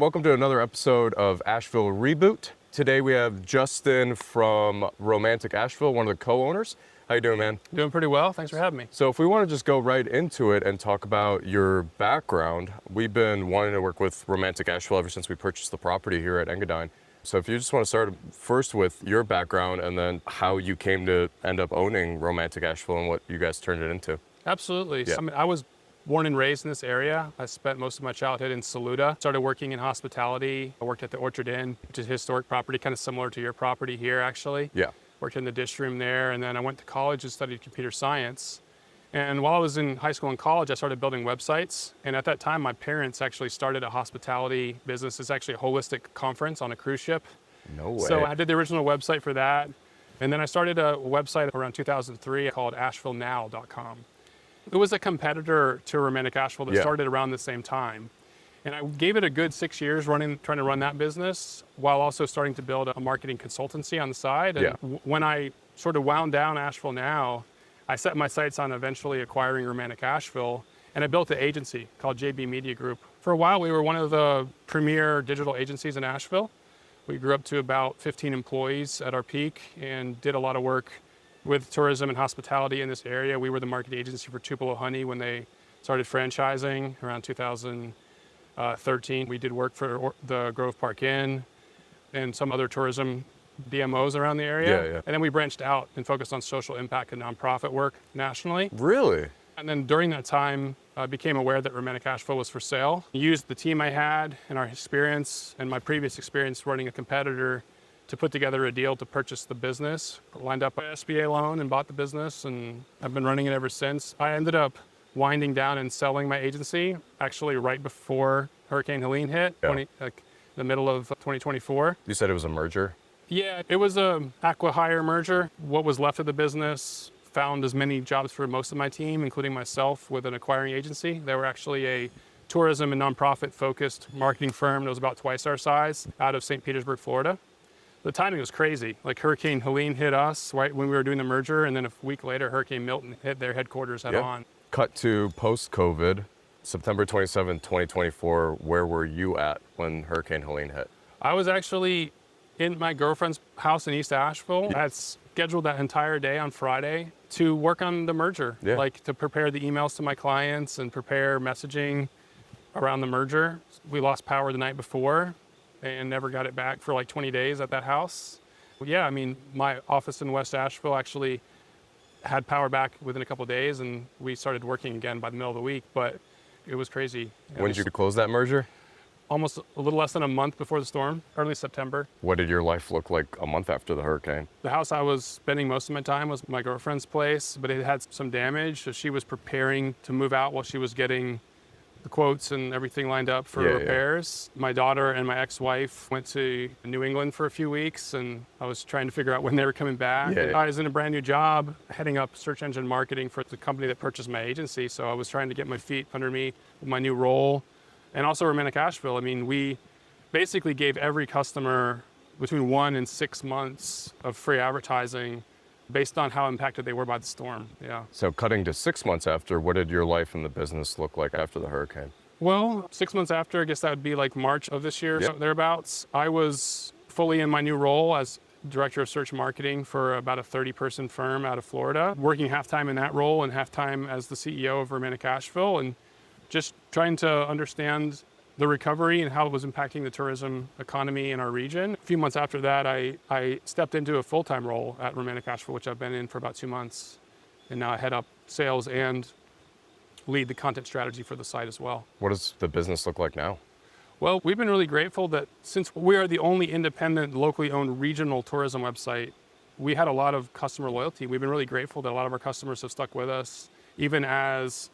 Welcome to another episode of Asheville Reboot. Today we have Justin from Romantic Asheville, one of the co-owners. How you doing, man? Doing pretty well. Thanks for having me. So if we want to just go right into it and talk about your background, we've been wanting to work with Romantic Asheville ever since we purchased the property here at Engadine. So if you just want to start first with your background and then how you came to end up owning Romantic Asheville and what you guys turned it into. Absolutely. Yeah. So, I was born and raised in this area. I spent most of my childhood in Saluda. Started working in hospitality. I worked at the Orchard Inn, which is a historic property, kind of similar to your property here, actually. Yeah. Worked in the dish room there, and then I went to college and studied computer science. And while I was in high school and college, I started building websites. And at that time, my parents actually started a hospitality business. It's actually a holistic conference on a cruise ship. No way. So I did the original website for that. And then I started a website around 2003 called AshevilleNow.com. It was a competitor to Romantic Asheville that started around the same time. And I gave it a good 6 years trying to run that business while also starting to build a marketing consultancy on the side. And when I sort of wound down Asheville Now, I set my sights on eventually acquiring Romantic Asheville, and I built an agency called JB Media Group. For a while, we were one of the premier digital agencies in Asheville. We grew up to about 15 employees at our peak and did a lot of work with tourism and hospitality in this area. We were the marketing agency for Tupelo Honey when they started franchising around 2013. We did work for the Grove Park Inn and some other tourism DMOs around the area. And then we branched out and focused on social impact and nonprofit work nationally. Really? And then during that time, I became aware that Romantic Asheville was for sale. I used the team I had and our experience and my previous experience running a competitor to put together a deal to purchase the business. Lined up an SBA loan and bought the business, and I've been running it ever since. I ended up winding down and selling my agency actually right before Hurricane Helene hit, the middle of 2024. You said it was a merger? Yeah, it was a acqui-hire merger. What was left of the business found as many jobs for most of my team, including myself, with an acquiring agency. They were actually a tourism and nonprofit focused marketing firm that was about twice our size out of St. Petersburg, Florida. The timing was crazy. Like Hurricane Helene hit us right when we were doing the merger, and then a week later, Hurricane Milton hit their headquarters head on. Cut to post-COVID, September 27, 2024, where were you at when Hurricane Helene hit? I was actually in my girlfriend's house in East Asheville. I had scheduled that entire day on Friday to work on the merger, like to prepare the emails to my clients and prepare messaging around the merger. We lost power the night before and never got it back for like 20 days at that house. Yeah, I mean, my office in West Asheville actually had power back within a couple of days, and we started working again by the middle of the week, but it was crazy. When did you close that merger? Almost a little less than a month before the storm, early September. What did your life look like a month after the hurricane? The house I was spending most of my time was my girlfriend's place, but it had some damage, so she was preparing to move out while she was getting the quotes and everything lined up for repairs. My daughter and my ex-wife went to New England for a few weeks, and I was trying to figure out when they were coming back. I was in a brand new job, heading up search engine marketing for the company that purchased my agency, so I was trying to get my feet under me with my new role. And also Romantic Asheville. I mean, we basically gave every customer between 1 and 6 months of free advertising based on how impacted they were by the storm. So cutting to 6 months after, what did your life in the business look like after the hurricane? Well, 6 months after, I guess that would be like March of this year, so thereabouts. I was fully in my new role as director of search marketing for about a 30-person firm out of Florida, working half-time in that role and half-time as the CEO of Romantic Asheville, and just trying to understand the recovery and how it was impacting the tourism economy in our region. A few months after that, I stepped into a full-time role at Romantic Asheville, which I've been in for about 2 months. And now I head up sales and lead the content strategy for the site as well. What does the business look like now? Well, we've been really grateful that since we are the only independent, locally owned regional tourism website, we had a lot of customer loyalty. We've been really grateful that a lot of our customers have stuck with us, even as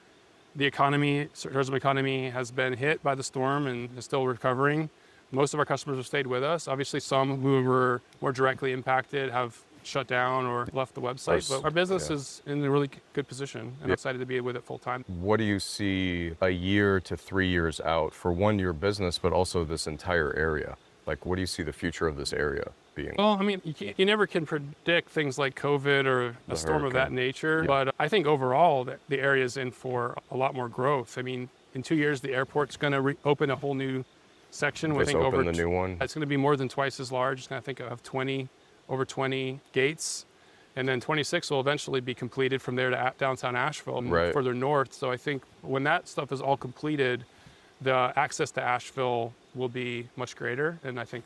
the tourism economy has been hit by the storm and is still recovering. Most of our customers have stayed with us. Obviously, some who were more directly impacted have shut down or left the website, but our business is in a really good position, and I'm excited to be with it full time. What do you see a year to 3 years out for your business, but also this entire area? Like, what do you see the future of this area being? Well, I mean, you never can predict things like COVID or a storm of that nature, but I think overall the area is in for a lot more growth. I mean, in 2 years, the airport's going to open a whole new section. Just open the new one. It's going to be more than twice as large. It's going to think of over 20 gates. And then 26 will eventually be completed from there to downtown Asheville and further north. So I think when that stuff is all completed, the access to Asheville will be much greater. And I think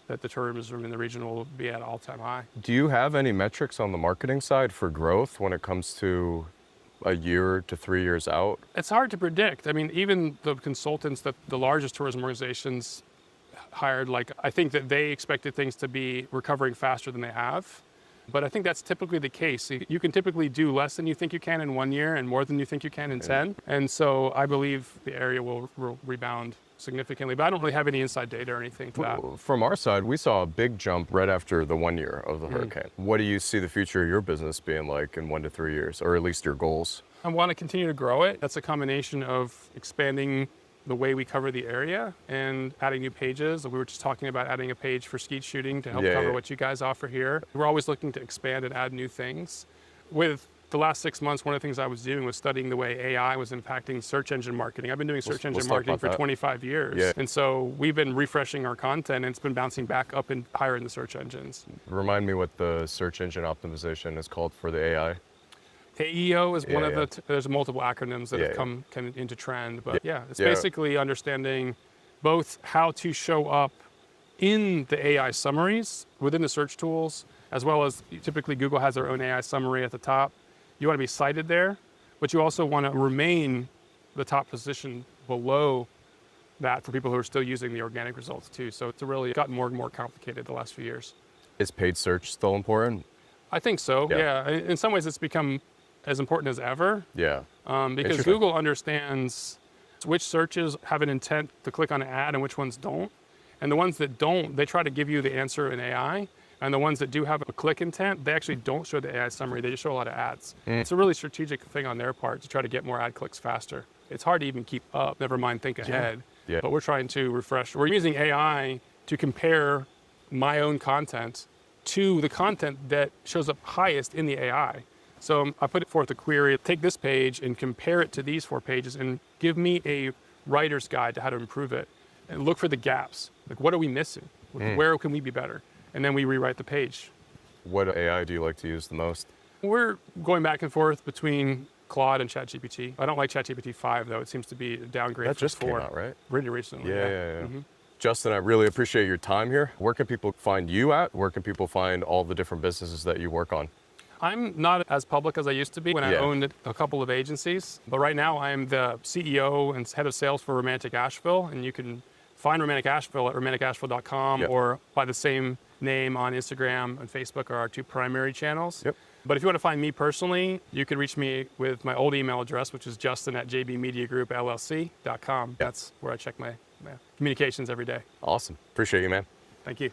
that the tourism in the region will be at an all-time high. Do you have any metrics on the marketing side for growth when it comes to a year to 3 years out? It's hard to predict. I mean, even the consultants that the largest tourism organizations hired, like, I think that they expected things to be recovering faster than they have. But I think that's typically the case. You can typically do less than you think you can in 1 year and more than you think you can in 10. And so I believe the area will rebound significantly, but I don't really have any inside data or anything for that. From our side, we saw a big jump right after the 1 year of the hurricane. What do you see the future of your business being like in 1 to 3 years, or at least your goals? I want to continue to grow it. That's a combination of expanding the way we cover the area and adding new pages. We were just talking about adding a page for skeet shooting to help cover what you guys offer here. We're always looking to expand and add new things. With the last 6 months, one of the things I was doing was studying the way AI was impacting search engine marketing. I've been doing search engine marketing for 25 years. And so we've been refreshing our content and it's been bouncing back up and higher in the search engines. Remind me what the search engine optimization is called for the AI. AEO is one of the, there's multiple acronyms that have come into trend, but it's basically understanding both how to show up in the AI summaries within the search tools, as well as typically Google has their own AI summary at the top. You want to be cited there, but you also want to remain the top position below that for people who are still using the organic results too. So it's really gotten more and more complicated the last few years. Is paid search still important? I think so, yeah. In some ways it's become as important as ever. Because Google understands which searches have an intent to click on an ad and which ones don't. And the ones that don't, they try to give you the answer in AI. And the ones that do have a click intent, they actually don't show the AI summary. They just show a lot of ads. It's a really strategic thing on their part to try to get more ad clicks faster. It's hard to even keep up, never mind think ahead. But we're trying to refresh. We're using AI to compare my own content to the content that shows up highest in the AI. So I put forth a query, take this page and compare it to these 4 pages and give me a writer's guide to how to improve it. And look for the gaps. Like, what are we missing? Where can we be better? And then we rewrite the page. What AI do you like to use the most? We're going back and forth between Claude and ChatGPT. I don't like ChatGPT 5 though. It seems to be a downgrade. That just came out, right? Really recently. Justin, I really appreciate your time here. Where can people find you at? Where can people find all the different businesses that you work on? I'm not as public as I used to be when I owned a couple of agencies. But right now I'm the CEO and head of sales for Romantic Asheville. And you can find Romantic Asheville at romanticasheville.com or by the same name on Instagram and Facebook are our 2 primary channels. But if you want to find me personally, you can reach me with my old email address, which is justin@jbmediagroupllc.com. That's where I check my communications every day. Awesome. Appreciate you, man. Thank you.